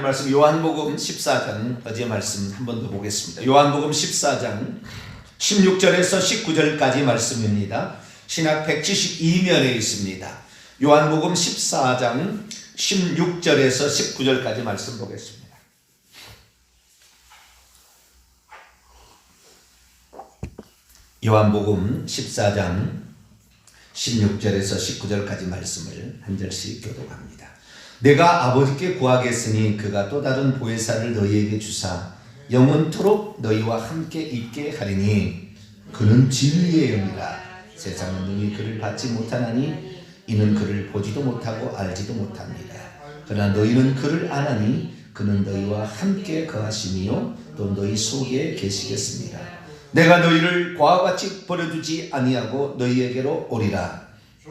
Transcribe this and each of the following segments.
말씀 요한복음 14장 어제 말씀 한 번 더 보겠습니다. 요한복음 14장 16절에서 19절까지 말씀입니다. 신약 172면에 있습니다. 요한복음 14장 16절에서 19절까지 말씀 보겠습니다. 요한복음 14장 16절에서 19절까지 말씀을 한 절씩 교독합니다. 내가 아버지께 구하겠으니 그가 또 다른 보혜사를 너희에게 주사 영원토록 너희와 함께 있게 하리니 그는 진리의 영이라. 세상은 능히 그를 받지 못하나니 이는 그를 보지도 못하고 알지도 못합니다. 그러나 너희는 그를 아나니 그는 너희와 함께 거하시니요 또 너희 속에 계시겠습니다. 내가 너희를 과와 같이 버려두지 아니하고 너희에게로 오리라.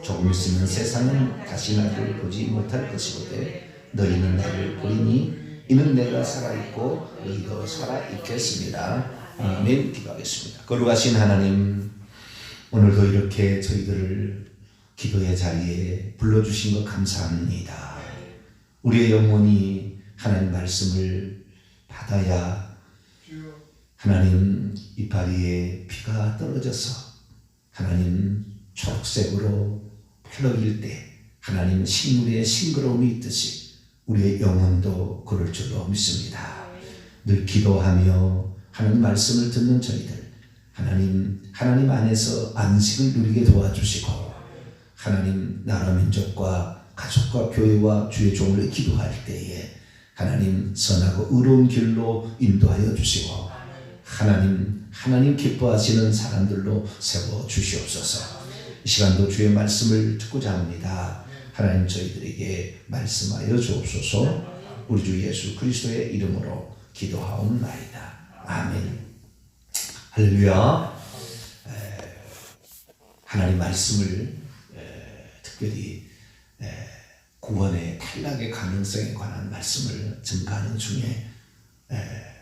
조금 있으면 세상은 다시 나를 보지 못할 것이거든 너희는 나를 보리니 이는 내가 살아있고 너희도 살아있겠습니다. 아멘. 기도하겠습니다. 거룩하신 하나님, 오늘도 이렇게 저희들을 기도의 자리에 불러주신 것 감사합니다. 우리의 영혼이 하나님 말씀을 받아야 하나님 이파리에 비가 떨어져서 하나님 초록색으로 펄럭일 때 하나님 식물의 싱그러움이 있듯이 우리의 영혼도 그럴 줄로 믿습니다. 늘 기도하며 하나님 말씀을 듣는 저희들 하나님 안에서 안식을 누리게 도와주시고 하나님 나라 민족과 가족과 교회와 주의 종을 기도할 때에 하나님 선하고 의로운 길로 인도하여 주시고 하나님 기뻐하시는 사람들로 세워 주시옵소서. 이 시간도 주의 말씀을 듣고자 합니다. 하나님 저희들에게 말씀하여 주옵소서. 우리 주 예수 그리스도의 이름으로 기도하옵나이다. 아멘. 할렐루야. 하나님 말씀을 특별히 구원의 탈락의 가능성에 관한 말씀을 증가하는 중에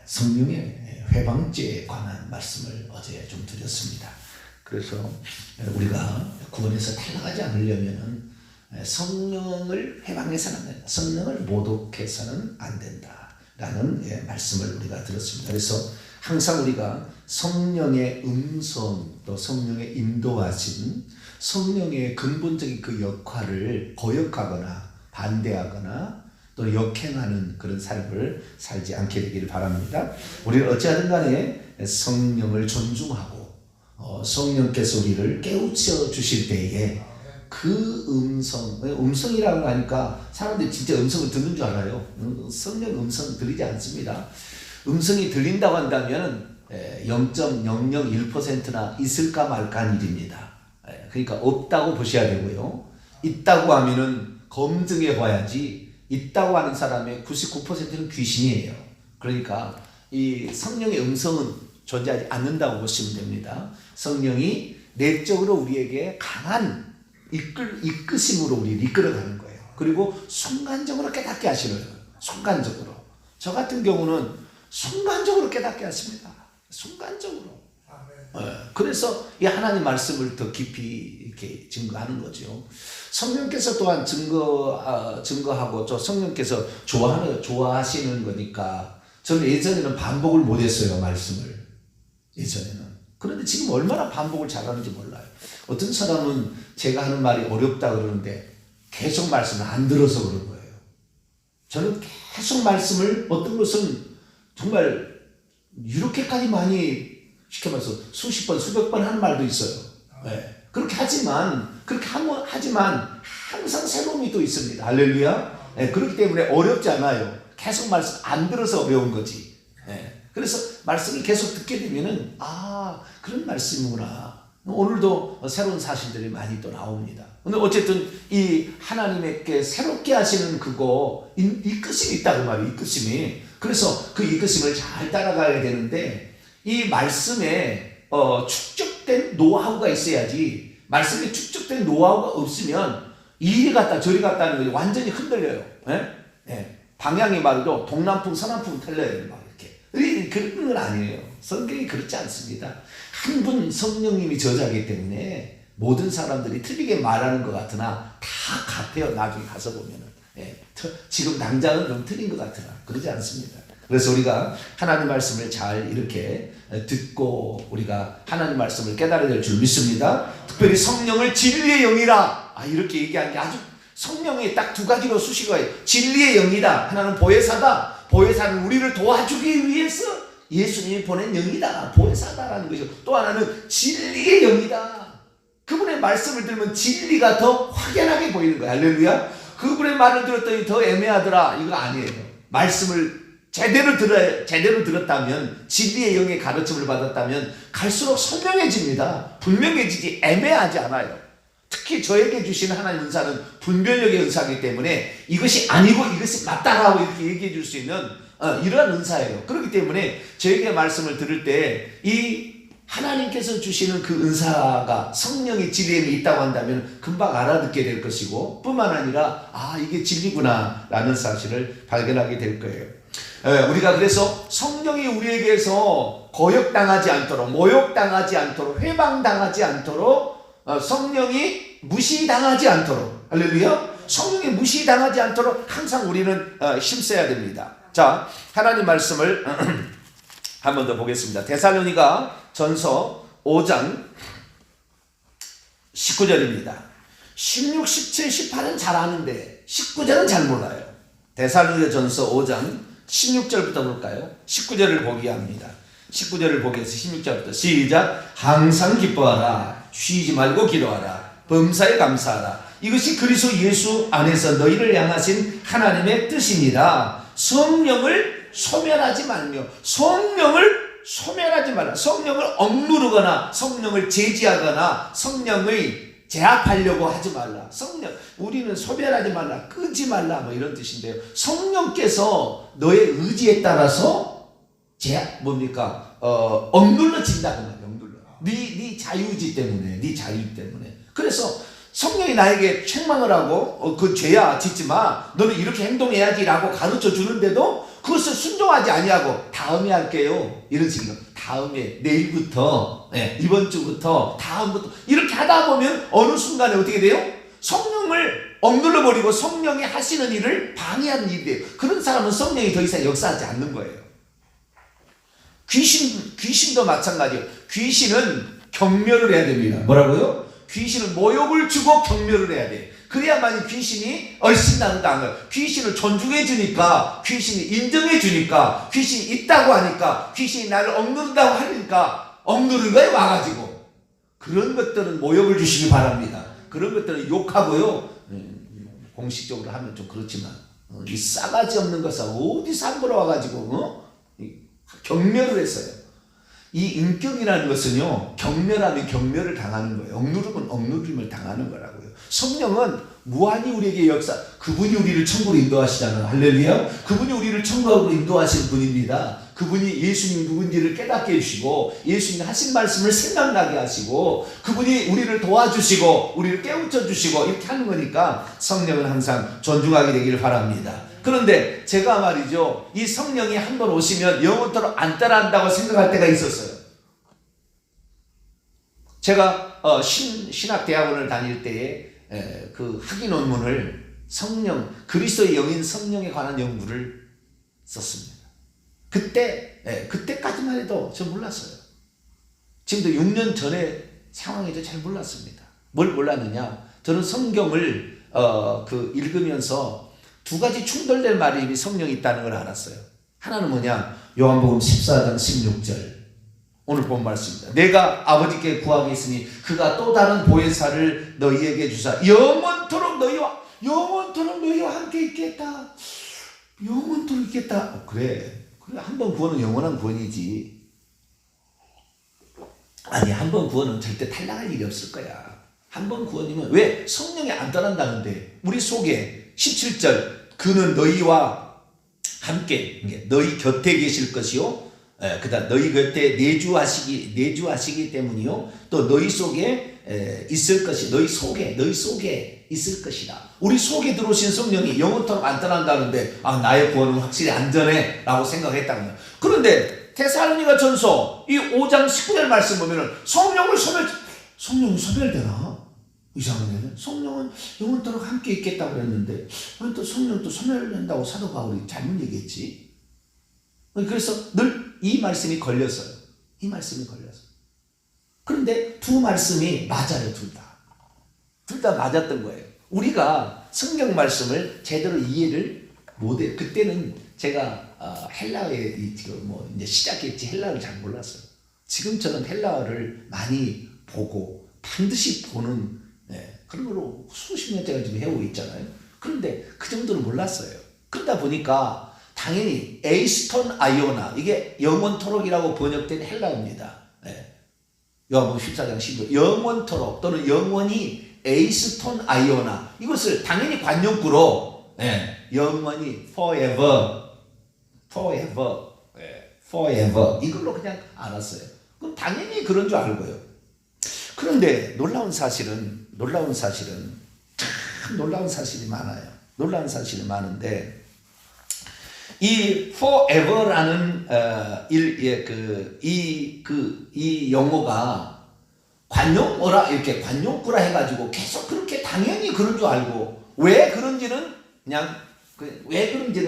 성령의 회방죄에 관한 말씀을 어제 좀 드렸습니다. 그래서 우리가 구원에서 탈락하지 않으려면 성령을 회방해서는 안 된다. 성령을 모독해서는 안 된다라는 말씀을 우리가 들었습니다. 그래서 항상 우리가 성령의 음성 또 성령의 인도하신 성령의 근본적인 그 역할을 거역하거나 반대하거나 또 역행하는 그런 삶을 살지 않게 되기를 바랍니다. 우리가 어찌하든 간에 성령을 존중하고 성령께서 우리를 깨우쳐 주실 때에 그 음성이라고 하니까 사람들이 진짜 음성을 듣는 줄 알아요. 성령 음성 들리지 않습니다. 음성이 들린다고 한다면 0.001%나 있을까 말까 한 일입니다. 그러니까 없다고 보셔야 되고요. 있다고 하면은 검증해 봐야지. 있다고 하는 사람의 99%는 귀신이에요. 그러니까 이 성령의 음성은 존재하지 않는다고 보시면 됩니다. 성령이 내적으로 우리에게 강한 이끄심으로 우리를 이끌어가는 거예요. 그리고 순간적으로 깨닫게 하시는 거예요. 순간적으로. 저 같은 경우는 순간적으로 깨닫게 하십니다. 순간적으로. 그래서 이 하나님 말씀을 더 깊이 이렇게 증거하는 거죠. 성령께서 또한 증거하고 또 성령께서 좋아하시는 거니까 저는 예전에는 반복을 못했어요. 말씀을. 예전에는. 그런데 지금 얼마나 반복을 잘하는지 몰라요. 어떤 사람은 제가 하는 말이 어렵다 그러는데 계속 말씀을 안 들어서 그런 거예요. 저는 계속 말씀을 어떤 것은 정말 이렇게까지 많이 시켜봐서 수십 번, 수백 번 하는 말도 있어요. 그렇게 하지만 항상 새로움이 또 있습니다. 할렐루야. 그렇기 때문에 어렵지 않아요. 계속 말씀 안 들어서 어려운 거지. 그래서 말씀을 계속 듣게 되면은 그런 말씀이구나. 오늘도 새로운 사실들이 많이 또 나옵니다. 근데 어쨌든 이 하나님께 새롭게 하시는 그거 이끄심이 있다고 말이에요. 이끄심이. 그래서 그 이끄심을 잘 따라가야 되는데 이 말씀에 축적된 노하우가 있어야지. 말씀에 축적된 노하우가 없으면 이리 갔다 저리 갔다 하는 거지 완전히 흔들려요. 방향이 말이죠. 동남풍 서남풍 틀려요. 막 이렇게. 그런 건 아니에요. 성경이 그렇지 않습니다. 한 분 성령님이 저자이기 때문에 모든 사람들이 틀리게 말하는 것 같으나 다 같아요. 나중에 가서 보면은 지금 당장은 좀 틀린 것 같으나 그러지 않습니다. 그래서 우리가 하나님 말씀을 잘 이렇게 듣고 우리가 하나님 말씀을 깨달아야 될 줄 믿습니다. 특별히 성령을 진리의 영이라 이렇게 얘기한 게 아주 성령이 딱 두 가지로 수식어예요. 진리의 영이다. 하나는 보혜사다. 보혜사는 우리를 도와주기 위해서 예수님이 보낸 영이다. 보혜사다라는 것이고, 또 하나는 진리의 영이다. 그분의 말씀을 들으면 진리가 더 확연하게 보이는 거야. 할렐루야. 그분의 말을 들었더니 더 애매하더라. 이거 아니에요. 말씀을 제대로 들었다면, 진리의 영의 가르침을 받았다면 갈수록 선명해집니다. 분명해지지 애매하지 않아요. 특히 저에게 주신 하나님 은사는 분별력의 은사이기 때문에 이것이 아니고 이것이 맞다라고 이렇게 얘기해 줄 수 있는 이러한 은사예요. 그렇기 때문에 저에게 말씀을 들을 때 이 하나님께서 주시는 그 은사가 성령의 진리에 있다고 한다면 금방 알아듣게 될 것이고, 뿐만 아니라 이게 진리구나 라는 사실을 발견하게 될 거예요. 우리가 그래서 성령이 우리에게서 거역당하지 않도록, 모욕당하지 않도록, 회방당하지 않도록, 성령이 무시당하지 않도록, 할렐루야, 성령이 무시당하지 않도록 항상 우리는 힘써야 됩니다. 자, 하나님 말씀을 한 번 더 보겠습니다. 데살로니가 전서 5장 19절입니다. 16, 17, 18은 잘 아는데 19절은 잘 몰라요. 데살로니가 전서 5장 16절부터 볼까요? 19절을 보기 합니다. 19절을 보기 위해서 16절부터 시작. 항상 기뻐하라. 쉬지 말고 기도하라. 범사에 감사하라. 이것이 그리스도 예수 안에서 너희를 향하신 하나님의 뜻입니다. 성령을 소멸하지 말며, 성령을 소멸하지 말라. 성령을 억누르거나 성령을 제지하거나 성령의 제압하려고 하지 말라. 성령, 우리는 소멸하지 말라, 끄지 말라, 뭐 이런 뜻인데요. 성령께서 너의 의지에 따라서 억눌러진다는 거예요. 억눌러. 네 자유의지 때문에, 네 자유 때문에. 그래서 성령이 나에게 책망을 하고 그 죄야 짓지 마, 너는 이렇게 행동해야지라고 가르쳐 주는데도 그것을 순종하지 아니하고 다음에 할게요 이런 식으로, 다음에, 내일부터, 이번 주부터, 다음부터 이렇게 하다 보면 어느 순간에 어떻게 돼요? 성령을 억눌러버리고 성령이 하시는 일을 방해하는 일이 돼요. 그런 사람은 성령이 더 이상 역사하지 않는 거예요. 귀신도 마찬가지예요. 귀신은 경멸을 해야 됩니다. 뭐라고요? 귀신은 모욕을 주고 경멸을 해야 돼. 그래야만 귀신이 얼씬한다는 거예요. 귀신을 존중해 주니까, 귀신이 인정해 주니까, 귀신이 있다고 하니까, 귀신이 나를 억누른다고 하니까 억누른 거에 와가지고. 그런 것들은 모욕을 주시기 바랍니다. 그런 것들은 욕하고요, 공식적으로 하면 좀 그렇지만 이 싸가지 없는 것은 어디서 함부로 와가지고 경멸을 했어요. 이 인격이라는 것은요, 경멸하면 경멸을 당하는 거예요. 억누르면 억누림을 당하는 거라고요. 성령은 무한히 우리에게 그분이 우리를 천국으로 인도하시잖아요. 할렐루야. 그분이 우리를 천국으로 인도하시는 분입니다. 그분이 예수님이 누군지를 깨닫게 해주시고, 예수님이 하신 말씀을 생각나게 하시고, 그분이 우리를 도와주시고 우리를 깨우쳐 주시고 이렇게 하는 거니까 성령은 항상 존중하게 되기를 바랍니다. 그런데 제가 말이죠, 이 성령이 한 번 오시면 영원토록 안 따라한다고 생각할 때가 있었어요. 제가 신학대학원을 다닐 때에 그 학위 논문을 그리스도의 영인 성령에 관한 연구를 썼습니다. 그때까지만 해도 저 몰랐어요. 지금도 6년 전의 상황에도 잘 몰랐습니다. 뭘 몰랐느냐? 저는 성경을 읽으면서 두 가지 충돌될 말이 성령이 있다는 걸 알았어요. 하나는 뭐냐? 요한복음 14장 16절. 오늘 본 말씀입니다. 내가 아버지께 구하겠으니 그가 또 다른 보혜사를 너희에게 주사 영원토록 너희와 함께 있겠다. 영원토록 있겠다. 그래 한 번 구원은 영원한 구원이지. 아니, 한 번 구원은 절대 탈락할 일이 없을 거야. 한 번 구원이면, 왜? 성령이 안 떠난다는데 우리 속에 17절, 그는 너희와 함께, 너희 곁에 계실 것이요, 그다음 너희 곁에 내주하시기 때문이요, 또 너희 속에 있을 것이, 너희 속에 있을 것이다. 우리 속에 들어오신 성령이 영원토록 안 떠난다는데, 나의 구원은 확실히 안전해 라고 생각했다는 거예요. 그런데 데살로니가 전서 이 5장 19절 말씀 보면은 성령이 소멸되나? 이상하네. 성령은 영원토록 함께 있겠다고 그랬는데 또 성령 또 소멸된다고 사도 바울이 잘못 얘기했지. 그래서 늘 이 말씀이 걸렸어요. 이 말씀이 걸렸어요. 그런데 두 말씀이 맞아요. 둘 다 맞았던 거예요. 우리가 성경 말씀을 제대로 이해를 못해요. 그때는 제가 헬라어에 뭐 이제 시작했지 헬라어를 잘 몰랐어요. 지금처럼 헬라어를 많이 보고 반드시 보는 그런 걸로 수십 년째가 지금 해오고 있잖아요. 그런데 그 정도는 몰랐어요. 그러다 보니까 당연히 에이스톤 아이오나, 이게 영원토록이라고 번역된 헬라어입니다. 요한복음 14장 15절 영원토록 또는 영원히 에이스톤 아이오나, 이것을 당연히 관용구로 영원히 forever 이걸로 그냥 알았어요. 그럼 당연히 그런 줄 알고요. 그런데 놀라운 사실은 참 놀라운 사실이 많아요. 놀라운 사실이 많은데 이 forever라는 이 용어가 관용어라 이렇게 관용구라 해가지고 계속 그렇게 당연히 그런 줄 알고 왜 그런지는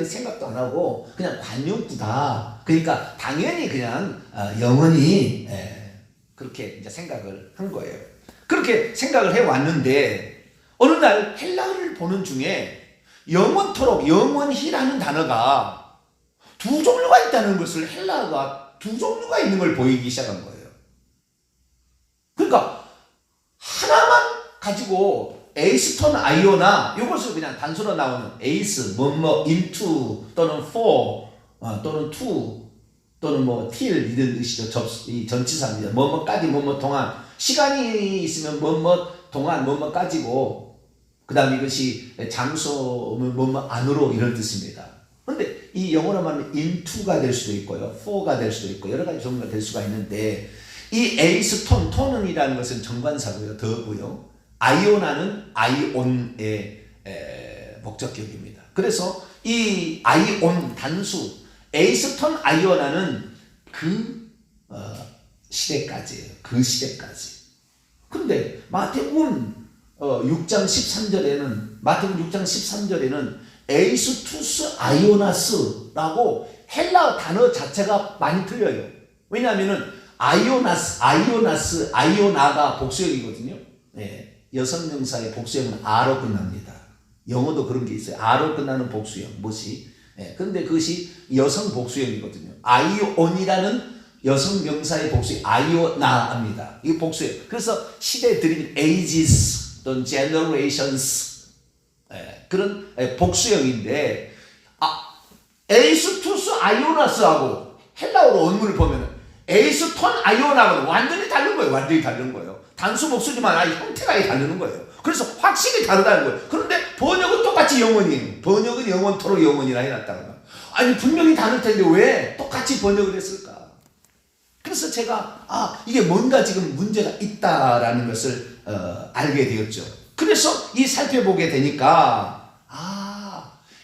생각도 안 하고 그냥 관용구다. 그러니까 당연히 그냥 영원히 그렇게 이제 생각을 한 거예요. 그렇게 생각을 해 왔는데 어느 날 헬라어를 보는 중에 영원토록 영원히라는 단어가 두 종류가 있다는 것을 헬라어가 두 종류가 있는 걸 보이기 시작한 거예요. 그러니까 하나만 가지고 에이스톤 아이오나 이것을 그냥 단수로 나오는 에이스 뭐뭐 into 또는 for 또는 to 또는 뭐 till 이런 뜻이죠. 이 전치사입니다. 뭐뭐까지 뭐뭐 동안 시간이 있으면 뭐뭐 동안 뭐뭐까지고 그 다음에 이것이 장소면 뭐뭐 안으로 이런 뜻입니다. 그런데 이 영어로 말하면 into가 될 수도 있고요. for가 될 수도 있고 여러 가지 종류가 될 수가 있는데 이 에이스톤, 톤은이라는 것은 정관사고요. 더고요. 아이오나는 아이온의 목적격입니다. 그래서 이 아이온 단수 에이스톤 아이오나는 그 시대까지예요. 그 시대까지. 그런데 마태복음 6장 13절에는 에이스투스 아이오나스라고 헬라어 단어 자체가 많이 틀려요. 왜냐하면은 아이오나가 복수형이거든요. 여성 명사의 복수형은 아로 끝납니다. 영어도 그런 게 있어요. 아로 끝나는 복수형, 못이. 그런데 그것이 여성 복수형이거든요. 아이온이라는 여성 명사의 복수형, 아이오나입니다. 이 복수형. 그래서 시대들인 ages 또는 generations 그런 복수형인데 에이스투스 아이오나스하고 헬라어로 원문을 보면 에이스톤 아이오나하고는 완전히 다른 거예요. 완전히 다른 거예요. 단수 복수지만 형태가 다르는 거예요. 그래서 확실히 다르다는 거예요. 그런데 번역은 똑같이 영원이에요. 번역은 영원토록 영원이라 해놨다는 거예요. 아니 분명히 다를 텐데 왜 똑같이 번역을 했을까? 그래서 제가 이게 뭔가 지금 문제가 있다라는 것을 알게 되었죠. 그래서 이 살펴보게 되니까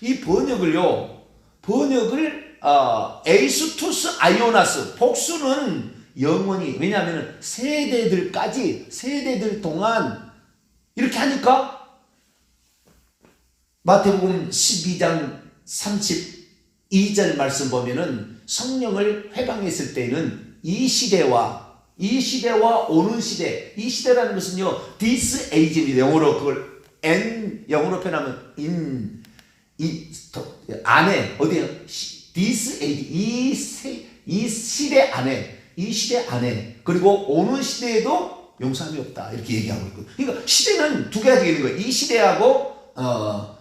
이 번역을 에이스투스 아이오나스 복수는 영원히, 왜냐하면 세대들 동안 이렇게 하니까 마태복음 12장 32절 말씀 보면은 성령을 회방했을 때는 이 시대와 오는 시대, 이 시대라는 것은요 this age입니다. 영어로 그걸 영어로 표현하면 안에 어디에 this age 이 시대 안에 그리고 오는 시대에도 용서함이 없다 이렇게 얘기하고 있고, 그러니까 시대는 두 개가 되는 거예요. 이 시대하고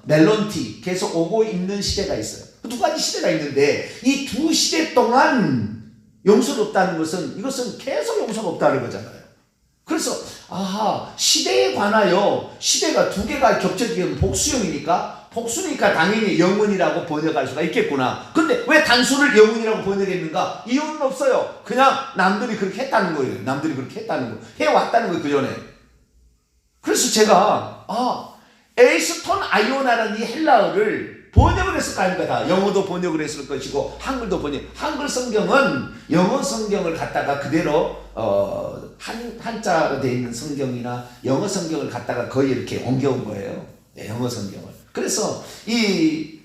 멜론티 계속 오고 있는 시대가 있어요. 두 가지 시대가 있는데 이 두 시대 동안 용서가 없다는 것은 이것은 계속 용서가 없다는 거잖아요. 그래서 시대에 관하여 시대가 두 개가 겹쳐지면 복수형이니까 당연히 영원이라고 번역할 수가 있겠구나. 근데 왜 단수를 영원이라고 번역했는가? 이유는 없어요. 그냥 남들이 그렇게 했다는 거예요. 해왔다는 거예요. 그 전에. 그래서 제가 에이스톤 아이오나라는 이 헬라어를 번역을 했을 거 아닙니까? 다 영어도 번역을 했을 것이고 한글도 한글 성경은 영어 성경을 갖다가 그대로 한자로 되어 있는 성경이나 영어 성경을 갖다가 거의 이렇게 옮겨온 거예요. 네, 영어 성경을. 그래서 이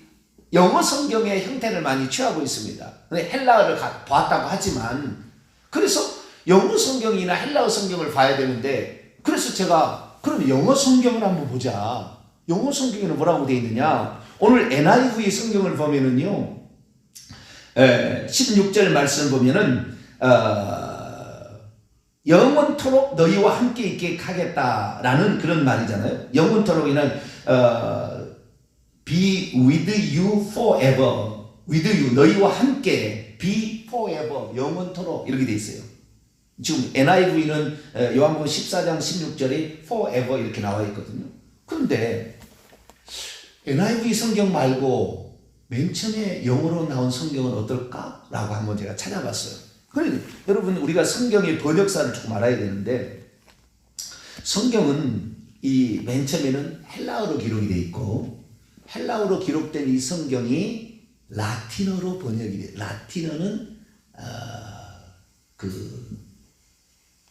영어 성경의 형태를 많이 취하고 있습니다. 헬라어를 보았다고 하지만, 그래서 영어 성경이나 헬라어 성경을 봐야 되는데, 그래서 제가 그럼 영어 성경을 한번 보자. 영어 성경에는 뭐라고 되어 있느냐? 오늘 NIV 성경을 보면은요, 16절 말씀 보면은 영원토록 너희와 함께 있게 하겠다라는 그런 말이잖아요. 영원토록이는 be with you forever. with you, 너희와 함께, be forever, 영원토록 이렇게 돼 있어요. 지금 NIV는 요한복음 14장 16절에 forever 이렇게 나와 있거든요. 근데 NIV 성경 말고 맨 처음에 영어로 나온 성경은 어떨까라고 한번 제가 찾아봤어요. 그러니 여러분, 우리가 성경의 번역사를 조금 알아야 되는데, 성경은 이 맨 처음에는 헬라어로 기록이 되어 있고, 헬라어로 기록된 이 성경이 라틴어로 번역이 돼요. 라틴어는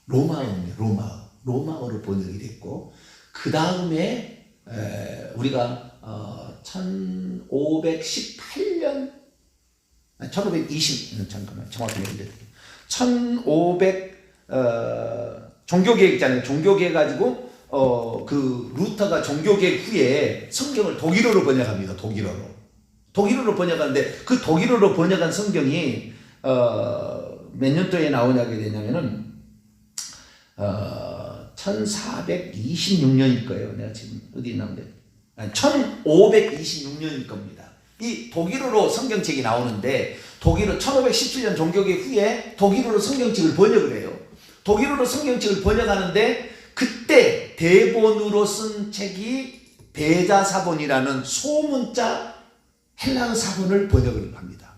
로마어입니다. 로마어로 번역이 됐고, 그 다음에 우리가 1518년 1520 잠깐만 정확히 얘기해 1500 종교개혁이잖아요. 종교개혁 가지고 그 루터가 종교개혁 후에 성경을 독일어로 번역합니다. 독일어로 번역하는데, 그 독일어로 번역한 성경이 몇 년도에 나오냐게 되냐면은 1426년일 거예요. 내가 지금 어디 있나는데 1526년일 겁니다. 이 독일어로 성경책이 나오는데, 독일어 1517년 종교개혁 후에 독일어로 성경책을 번역을 해요. 독일어로 성경책을 번역하는데, 그때 대본으로 쓴 책이 대자사본이라는 소문자 헬라어 사본을 번역을 합니다.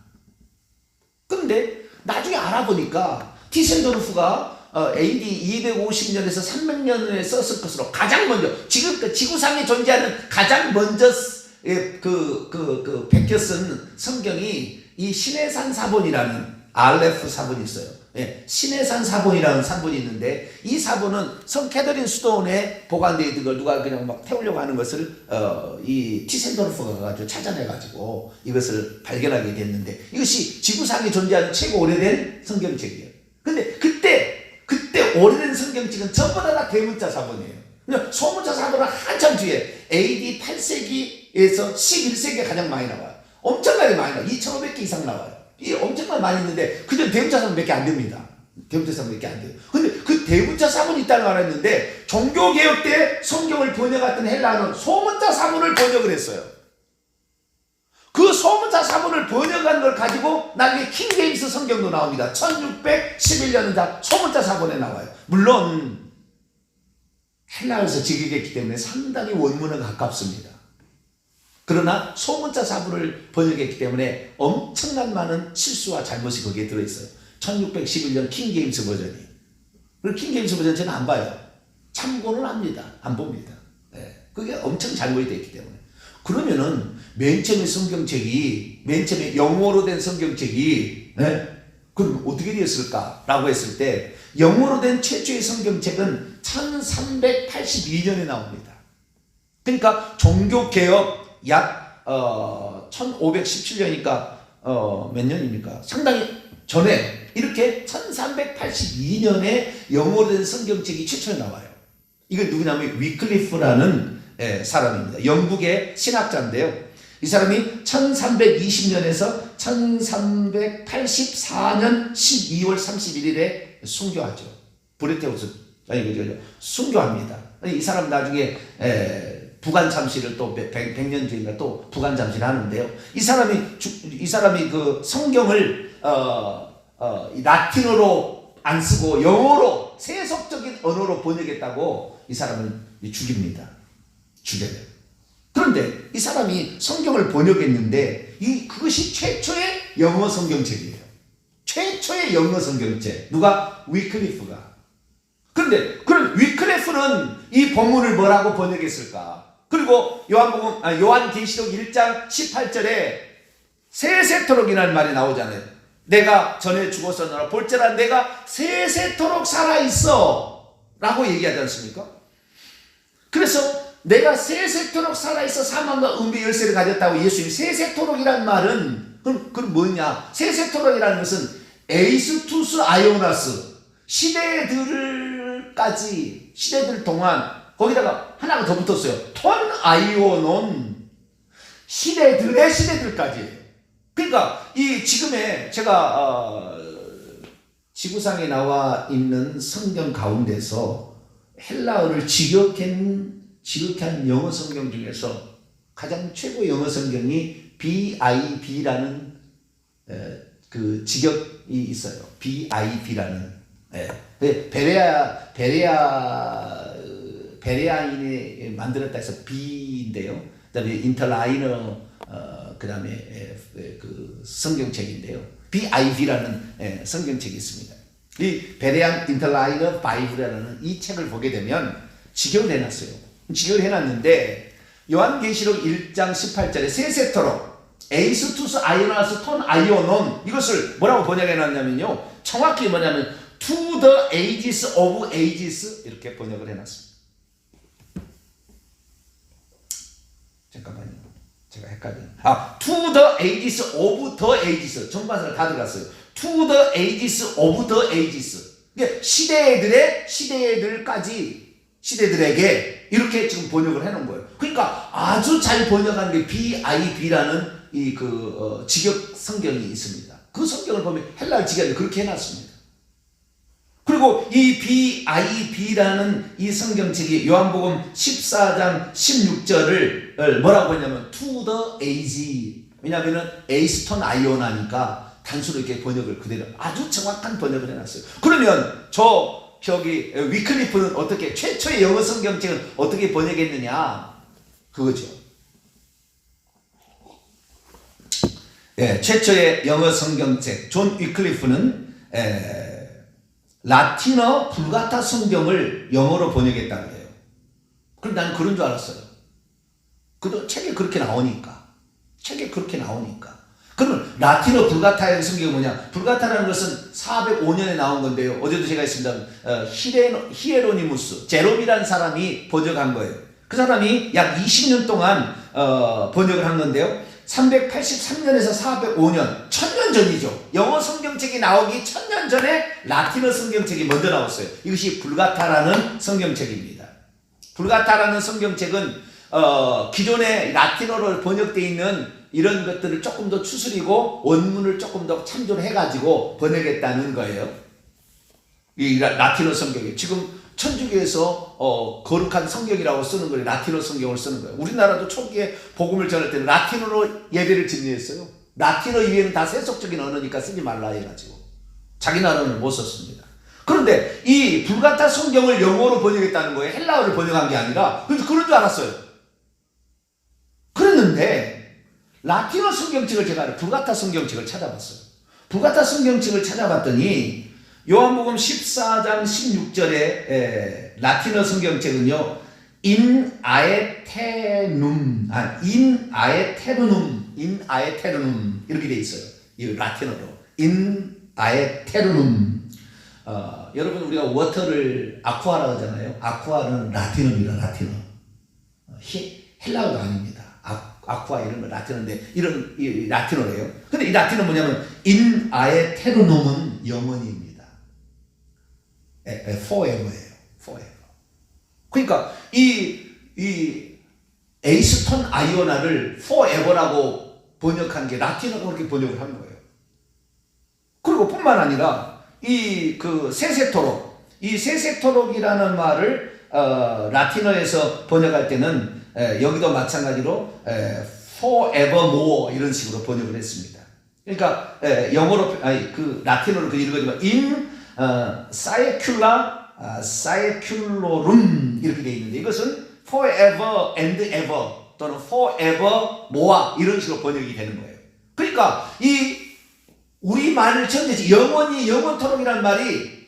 그런데 나중에 알아보니까 티센도르프가 AD 250년에서 300년에 썼을 것으로 가장 먼저, 지금 지구상에 존재하는 가장 먼저 베껴 쓴 성경이 이 시내산 사본이라는 알레프 사본이 있어요. 예, 시내산 사본이라는 사본이 있는데, 이 사본은 성 캐더린 수도원에 보관되어 있는 걸 누가 그냥 막 태우려고 하는 것을 이 티센도르프가 가지고 찾아내가지고 이것을 발견하게 됐는데, 이것이 지구상에 존재하는 최고 오래된 성경책이에요. 근데 그때 오래된 성경책은 전부 다 대문자 사본이에요. 소문자 사본은 한참 뒤에 AD 8세기에서 11세기가 가장 많이 나와요. 엄청나게 많이 나와요. 2500개 이상 나와요. 이게 엄청나게 많이 있는데, 그저 대문자 사본 몇 개 안 됩니다. 대문자 사본 몇 개 안 돼요. 근데 그 대문자 사본이 있다는 걸 알았는데, 종교개혁 때 성경을 번역했던 헬라는 소문자 사본을 번역을 했어요. 그 소문자 사본을 번역한 걸 가지고 나중에 킹제임스 성경도 나옵니다. 1611년은 소문자 사본에 나와요. 물론 헬라어에서 직역했기 때문에 상당히 원문에 가깝습니다. 그러나 소문자 사본을 번역했기 때문에 엄청난 많은 실수와 잘못이 거기에 들어있어요. 1611년 킹제임스 버전이. 그리고 킹제임스 버전 저는 안 봐요. 참고는 합니다. 안 봅니다. 네. 그게 엄청 잘못이 되어 있기 때문에. 그러면은 맨 처음에 성경책이, 맨 처음에 영어로 된 성경책이, 네? 그럼 어떻게 되었을까라고 했을 때, 영어로 된 최초의 성경책은 1382년에 나옵니다. 그러니까 종교개혁 약 1517년이니까 몇 년입니까? 상당히 전에 이렇게 1382년에 영어로 된 성경책이 최초에 나와요. 이건 누구냐면 위클리프라는 사람입니다. 영국의 신학자인데요. 이 사람이 1320년에서 1384년 12월 31일에 순교하죠. 불에 태워서 순교합니다. 이 사람 나중에 부관 잠시를 또 100년 뒤인가 또 부관 잠시를 하는데요. 이 사람이 그 성경을 라틴어로 안 쓰고 영어로 세속적인 언어로 번역했다고 이 사람을 죽입니다. 죽여요. 그런데 이 사람이 성경을 번역했는데 그것이 최초의 영어 성경책이에요. 최초의 영어 성경책. 누가? 위클리프가. 그런데 그럼 위클리프는 이 본문을 뭐라고 번역했을까? 그리고 요한계시록 1장 18절에 세세토록이라는 말이 나오잖아요. 내가 전에 죽었었노라 볼지라 내가 세세토록 살아있어 라고 얘기하지 않습니까? 그래서 내가 세세토록 살아있어 사망과 은비 열쇠를 가졌다고 예수님이 세세토록이란 말은 그럼 뭐냐? 세세토록이라는 것은 에이스투스 아이오나스 시대들을 동안 거기다가 하나가 더 붙었어요. 톤 아이오논 시대들까지. 그러니까 이 지금의 제가 지구상에 나와 있는 성경 가운데서 헬라어를 직역한 영어 성경 중에서 가장 최고 영어 성경이 BIB라는 그 직역이 있어요. BIB라는 베레아인이 만들었다 해서 B인데요. 그다음에 인터라이너 그다음에 그 성경책인데요. BIB라는 성경책이 있습니다. 이 베레안 인터라이너 바이블이라는 이 책을 보게 되면 직역을 해놨어요. 직역을 해놨는데 요한계시록 1장 18절에 세세토록 에이스투스 아이오나스 톤 아이오논 이것을 뭐라고 번역해놨냐면요. 정확히 뭐냐면 to the ages of ages 이렇게 번역을 해놨습니다. 잠깐만요. 제가 헷갈려요. to the ages of the ages. 정관사가 다 들어갔어요. to the ages of the ages. 그러니까 시대들에게 이렇게 지금 번역을 해놓은 거예요. 그러니까 아주 잘 번역한 게 BIB라는 직역 성경이 있습니다. 그 성경을 보면 헬라어 직역을 그렇게 해놨습니다. 그리고 이 BIB라는 이 성경책이 요한복음 14장 16절을 뭐라고 했냐면 to the age. 왜냐하면 에이스톤 아이오나니까 단수로 이렇게 번역을 그대로 아주 정확한 번역을 해놨어요. 그러면 저기 위클리프는 어떻게 최초의 영어 성경책은 어떻게 번역했느냐 그거죠. 최초의 영어 성경책 존 위클리프는 라틴어 불가타 성경을 영어로 번역했다고 해요. 그럼 나는 그런 줄 알았어요. 그래도 책에 그렇게 나오니까. 그러면 라틴어 불가타의 성경이 뭐냐? 불가타라는 것은 405년에 나온 건데요. 어제도 제가 했습니다. 히에로니무스, 제롬이라는 사람이 번역한 거예요. 그 사람이 약 20년 동안 번역을 한 건데요. 383년에서 405년, 1000년 전이죠. 영어 성경책이 나오기 1000년 전에 라틴어 성경책이 먼저 나왔어요. 이것이 불가타라는 성경책입니다. 불가타라는 성경책은 기존의 라틴어로 번역되어 있는 이런 것들을 조금 더 추스리고 원문을 조금 더 참조를 해가지고 번역했다는 거예요. 이 라틴어 성경이 지금 천주교에서 거룩한 성경이라고 쓰는 거예요. 라틴어 성경을 쓰는 거예요. 우리나라도 초기에 복음을 전할 때는 라틴어로 예배를 진리했어요. 라틴어 이외에는 다 세속적인 언어니까 쓰지 말라 해가지고 자기 나라는 못 썼습니다. 그런데 이 불가타 성경을 영어로 번역했다는 거예요. 헬라어를 번역한 게 아니라. 그래서 그런 줄 알았어요. 그랬는데 라틴어 성경책을 제가 불가타 성경책을 찾아봤어요. 불가타 성경책을 찾아봤더니 요한복음 14장 16절에 라틴어 성경책은요. in aeternum 이렇게 돼 있어요. 이 라틴어로 in aeternum. 여러분 우리가 워터를 아쿠아라고 하잖아요. 아쿠아는 라틴어입니다. 라틴어. 헬라어가 아닙니다. 아쿠아 이런 거 라틴어인데 이런 이 라틴어래요. 근데 이 라틴어 뭐냐면 in aeternum은 영원입니다. forever예요. forever. 그러니까 이 에이스톤 아이오나를 forever라고 번역한 게 라틴어가 그렇게 번역을 한 거예요. 그리고 뿐만 아니라 이 세세토록이라는 말을 라틴어에서 번역할 때는 여기도 마찬가지로 forevermore 이런 식으로 번역을 했습니다. 그러니까 영어로 그 라틴어로 그 읽어지면 in saeculorum 이렇게 되어 있는데 이것은 forever and ever 또는 forevermore 이런 식으로 번역이 되는 거예요. 그러니까 이 우리말을 천재지 영원토록이라는 말이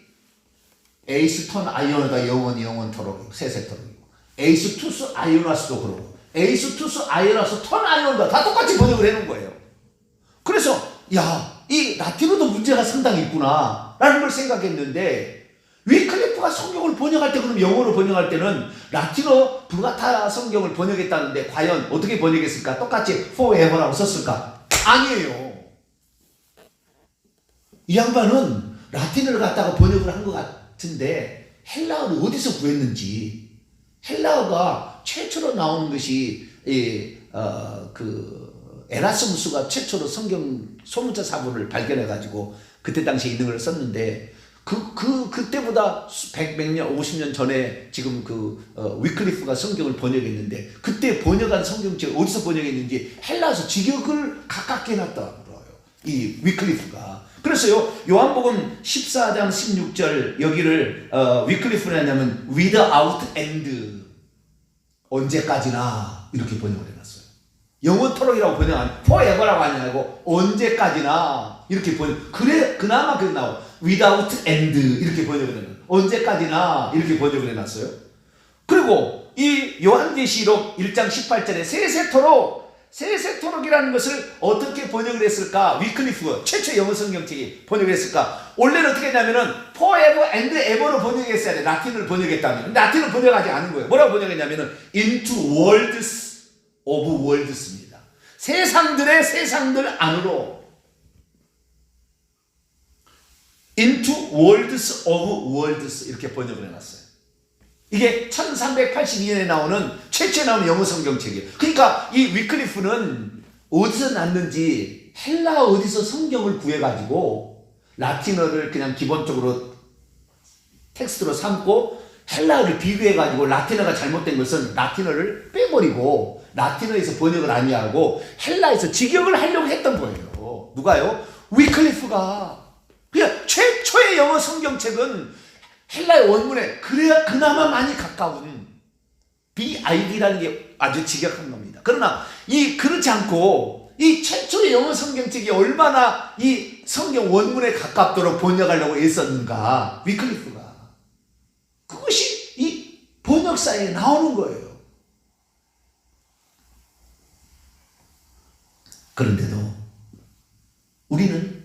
에이스톤 아이오나가 영원토록 세세토록이고 에이스투스 아이오나스도 그러고 에이스투스 아이오나스 톤 아이오나도 다 똑같이 번역을 해놓은 거예요. 그래서 이 라틴어도 문제가 상당히 있구나 라는 걸 생각했는데, 위클리프가 성경을 번역할 때, 그럼 영어로 번역할 때는 라틴어 불가타 성경을 번역했다는데 과연 어떻게 번역했을까? 똑같이 forever라고 썼을까? 아니에요. 이 양반은 라틴어를 갖다가 번역을 한 것 같은데 헬라어를 어디서 구했는지, 헬라어가 최초로 나오는 것이 에라스무스가 최초로 성경 소문자 사본을 발견해 가지고 그때 당시에 있는 걸 썼는데, 그때보다 100년, 50년 전에 지금 위클리프가 성경을 번역했는데, 그때 번역한 성경책을 어디서 번역했는지 헬라에서 직역을 가깝게 해놨더라고요, 이 위클리프가. 그래서요, 요한복음 14장 16절 여기를 위클리프는 하냐면 without end, 언제까지나 이렇게 번역을 해놨어요. 영원토록이라고 번역 안, forever라고 하지 말고 언제까지나 이렇게 번역. 그래, 그나마 그게 나와. without end 이렇게 번역을 해놨어요. 언제까지나 이렇게 번역을 해놨어요. 그리고 이 요한계시록 1장 18절에 세세토록이라는 것을 어떻게 번역을 했을까? 위클리프 최초 영어 성경책이 번역을 했을까? 원래는 어떻게 했냐면은 forever and ever로 번역했어야 돼. 라틴을 번역했다면. 라틴을 번역하지 않은 거예요. 뭐라고 번역했냐면은 into worlds of worlds입니다. 세상들의 세상들 안으로, into worlds of worlds 이렇게 번역을 해놨어요. 이게 1382년에 나오는 최초에 나오는 영어 성경책이에요. 그러니까 이 위클리프는 어디서 났는지 헬라 어디서 성경을 구해가지고 라틴어를 그냥 기본적으로 텍스트로 삼고 헬라어를 비교해가지고 라틴어가 잘못된 것은 라틴어를 빼버리고 라틴어에서 번역을 아니하고 헬라에서 직역을 하려고 했던 거예요. 누가요? 위클리프가. 그냥 최초의 영어 성경책은 헬라의 원문에 그래야 그나마 많이 가까운 BID라는 게 아주 직역한 겁니다. 그러나 그렇지 않고 이 최초의 영어 성경책이 얼마나 이 성경 원문에 가깝도록 번역하려고 애썼는가, 위클리프가. 그것이 이 번역사에 나오는 거예요. 그런데도 우리는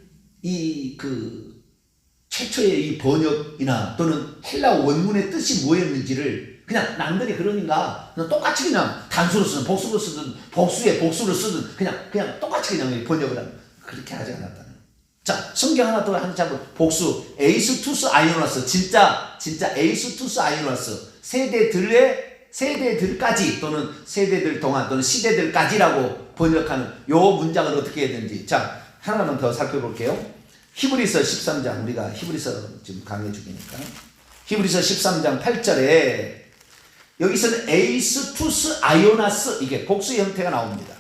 최초의 이 번역이나 또는 헬라 원문의 뜻이 뭐였는지를 그냥 남들이 그러니까 똑같이 그냥 단수로 쓰든 복수로 쓰든 복수에 복수를 쓰든 그냥 똑같이 그냥 번역을 하는, 그렇게 하지 않았다는. 자, 성경 하나 더 한 잡은 복수 에이스투스 아이오나스, 진짜 에이스투스 아이오나스, 세대들까지 또는 세대들 동안 또는 시대들까지라고 번역하는 요 문장을 어떻게 해야 되는지, 자, 하나만 더 살펴볼게요. 히브리서 13장, 우리가 히브리서 지금 강의 중이니까 히브리서 13장 8절에 여기서는 에이스투스 아이오나스, 이게 복수 형태가 나옵니다.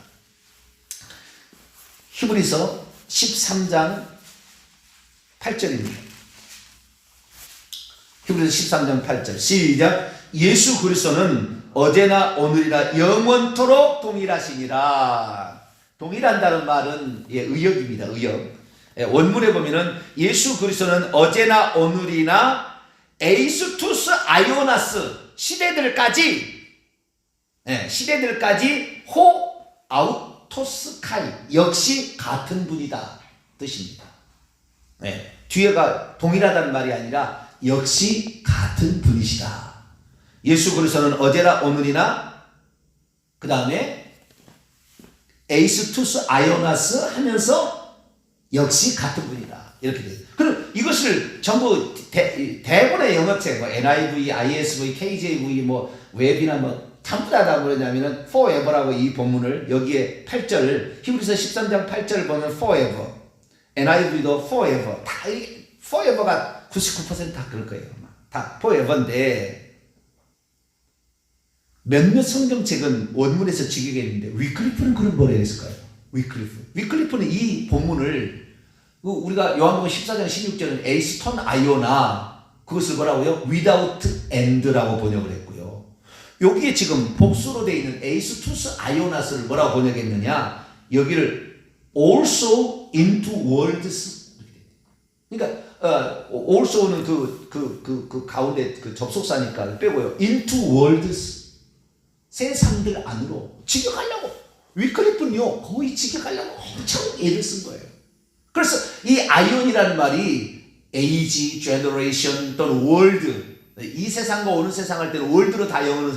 히브리서 13장 8절입니다. 히브리서 13장 8절 시작. 예수 그리스도는 어제나 오늘이나 영원토록 동일하시니라. 동일한다는 말은 의역입니다. 의역. 원문에 보면은 예수 그리스도는 어제나 오늘이나 에이스투스 아이오나스, 시대들까지 호 아우토스카이, 역시 같은 분이다 뜻입니다. 뒤에가 동일하다는 말이 아니라 역시 같은 분이시다. 예수 그리스도는 어제나 오늘이나 그 다음에 에이스투스 아이오나스 하면서 역시 같은 분이다. 이렇게 돼요. 그럼 이것을 전부 대본의 영어책, NIV, ISV, KJV, 웹이나 전부 다 뭐냐면은 forever라고 이 본문을 여기에 8절, 히브리서 13장 8절 보면 forever, NIV도 forever, 다 forever가 99% 다 그럴 거예요. 다 forever인데 몇몇 성경책은 원문에서 직역했는데 위클리프는 그런 뭐라 했을까요? 위클리프는 이 본문을 우리가 요한복음 14장 16절은 에이스톤 아이오나, 그것을 뭐라고요? without end라고 번역을 했고요. 여기에 지금 복수로 되어 있는 에이스투스 아이오나스를 뭐라고 번역했느냐? 여기를 also into worlds. 그러니까 also는 그 가운데 그 접속사니까 빼고요. into worlds, 세상들 안으로 직역하려고. 위클리프는요 거의 직역하려고 엄청 애를 쓴 거예요. 그래서 이 아이온이라는 말이 age, generation 또는 world, 이 세상과 오는 세상 할 때는 world로 다 영어로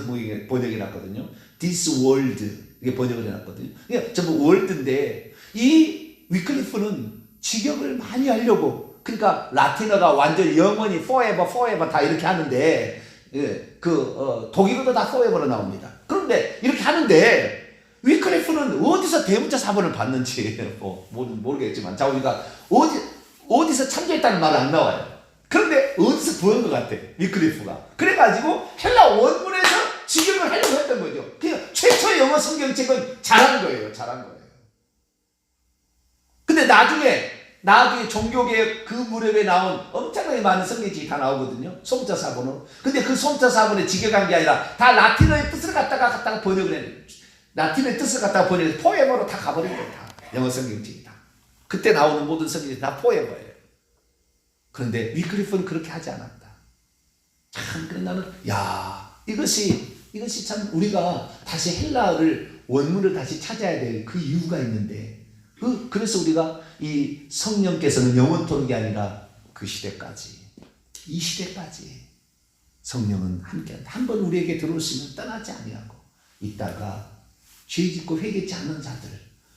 번역이 났거든요. this world 이게 번역을 해놨거든요. 이게 전부 world인데 이 위클리프는 직역을 많이 하려고, 그러니까 라틴어가 완전히 영원히 forever, forever 다 이렇게 하는데 독일어도 다 forever로 나옵니다. 그런데 이렇게 하는데 위클리프는 어디서 대문자 사본을 받는지 모르겠지만 자 우리가 어디서 참조했다는 말은 안 나와요. 그런데 어디서 구한 것 같아 위클리프가. 그래가지고 헬라 원문에서 직역을 하려고 했던 거죠. 그냥 최초의 영어 성경책은 잘한 거예요. 근데 나중에 종교개혁 그 무렵에 나온 엄청나게 많은 성경책이 다 나오거든요. 소문자 사본은. 근데 그 소문자 사본에 직역한 게 아니라 다 라틴어의 뜻을 갖다가 번역을 해요. 라틴어의 뜻을 갖다가 번역해서 포에버로 다 가버린 거예요. 다. 영어 성경책이 다. 그때 나오는 모든 성경책이 다 포에버예요. 그런데 위클리프는 그렇게 하지 않았다. 참, 그래 나는 이것이 참 우리가 다시 헬라어를 원문을 다시 찾아야 될 그 이유가 있는데 그래서 우리가 이 성령께서는 영원토록이 아니라 그 시대까지, 이 시대까지 성령은 함께한다. 한번 우리에게 들어오시면 떠나지 아니하고 있다가 죄짓고 회개치 않는 자들,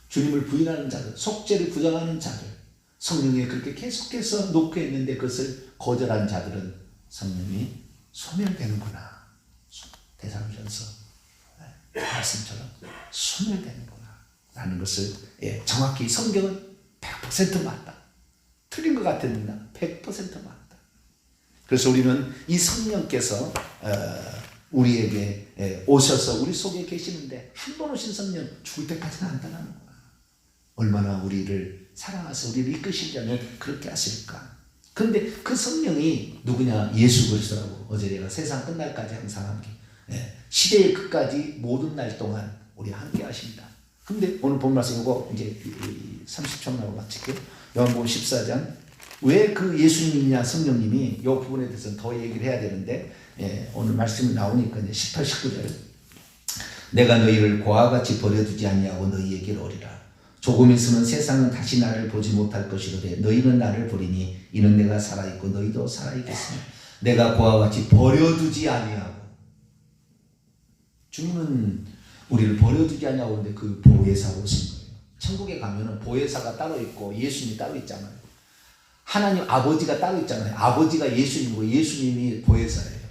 주님을 부인하는 자들, 속죄를 부정하는 자들, 성령이 그렇게 계속해서 놓고 있는데 그것을 거절한 자들은 성령이 소멸되는구나. 데살로니가서 말씀처럼 소멸되는구나 라는 것을 정확히 성경은 100% 맞다. 틀린 것 같으나 100% 맞다. 그래서 우리는 이 성령께서 우리에게 오셔서 우리 속에 계시는데 한 번 오신 성령 죽을 때까지는 안 떠나는 거야. 얼마나 우리를 사랑하셔서 우리를 이끄시려면 그렇게 하실까. 그런데 그 성령이 누구냐? 예수 그리스도라고. 어제 내가 세상 끝날까지 항상 함께, 시대의 끝까지 모든 날 동안 우리와 함께 하십니다. 근데 오늘 본 말씀 이거 이제 30초만 하고 마칠게요. 요한복음 14장. 왜 그 예수님이냐 성령님이 이 부분에 대해서는 더 얘기를 해야 되는데 오늘 말씀이 나오니까 이제 18, 19절. 내가 너희를 고와 같이 버려두지 아니하고 너희에게로 오리라. 조금 있으면 세상은 다시 나를 보지 못할 것이로되 너희는 나를 보리니 이는 내가 살아있고 너희도 살아있겠으니 내가 고와 같이 버려두지 아니하고. 주님은 우리를 버려두지 않냐고 하는데 그 보혜사가 오신 거예요. 천국에 가면은 보혜사가 따로 있고 예수님이 따로 있잖아요. 하나님 아버지가 따로 있잖아요. 아버지가 예수님이고 예수님이 보혜사예요.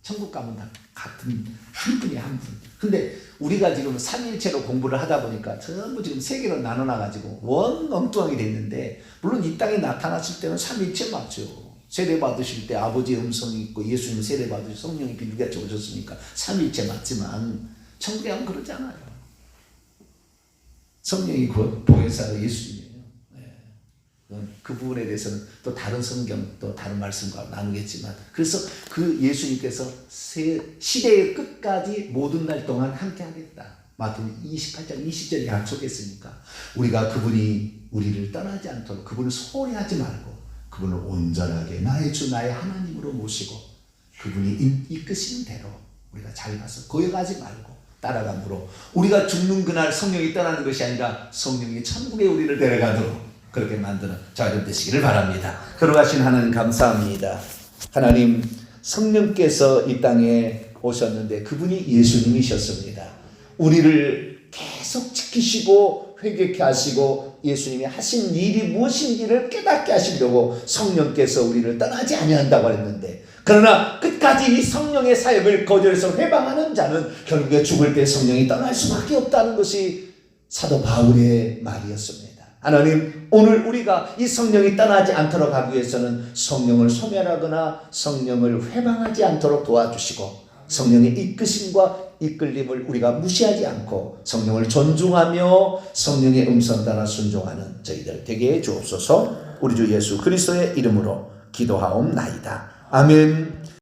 천국 가면 다 같은 한 분이 한 분. 근데 우리가 지금 삼위일체로 공부를 하다 보니까 전부 지금 세 개로 나눠놔가지고 엉뚱하게 됐는데, 물론 이 땅에 나타났을 때는 삼위일체 맞죠. 세례 받으실 때 아버지의 음성이 있고 예수님 세례 받으실 성령이 비둘기같이 오셨으니까 삼위일체 맞지만 천국에 가면 그러지 않아요. 성령이 곧 보혜사가 예수님이에요. 그 부분에 대해서는 또 다른 성경 또 다른 말씀과 나누겠지만, 그래서 그 예수님께서 시대의 끝까지 모든 날 동안 함께 하겠다. 마태복음 28장 20절에 약속했으니까 우리가 그분이 우리를 떠나지 않도록 그분을 소홀히 하지 말고 그분을 온전하게 나의 주 나의 하나님으로 모시고 그분이 이끄시는 대로 우리가 잘 가서 거역하지 말고 따라감으로 우리가 죽는 그날 성령이 떠나는 것이 아니라 성령이 천국에 우리를 데려가도록 그렇게 만드는 저희들 되시기를 바랍니다. 걸어가신 하나님 감사합니다. 하나님 성령께서 이 땅에 오셨는데 그분이 예수님이셨습니다. 우리를 계속 지키시고 회개케 하시고 예수님이 하신 일이 무엇인지를 깨닫게 하시려고 성령께서 우리를 떠나지 아니한다고 했는데, 그러나 끝까지 이 성령의 사역을 거절해서 회방하는 자는 결국에 죽을 때 성령이 떠날 수밖에 없다는 것이 사도 바울의 말이었습니다. 하나님, 오늘 우리가 이 성령이 떠나지 않도록 하기 위해서는 성령을 소멸하거나 성령을 회방하지 않도록 도와주시고 성령의 이끄심과 이끌림을 우리가 무시하지 않고 성령을 존중하며 성령의 음성 따라 순종하는 저희들 되게 해 주옵소서. 우리 주 예수 그리스도의 이름으로 기도하옵나이다. 아멘.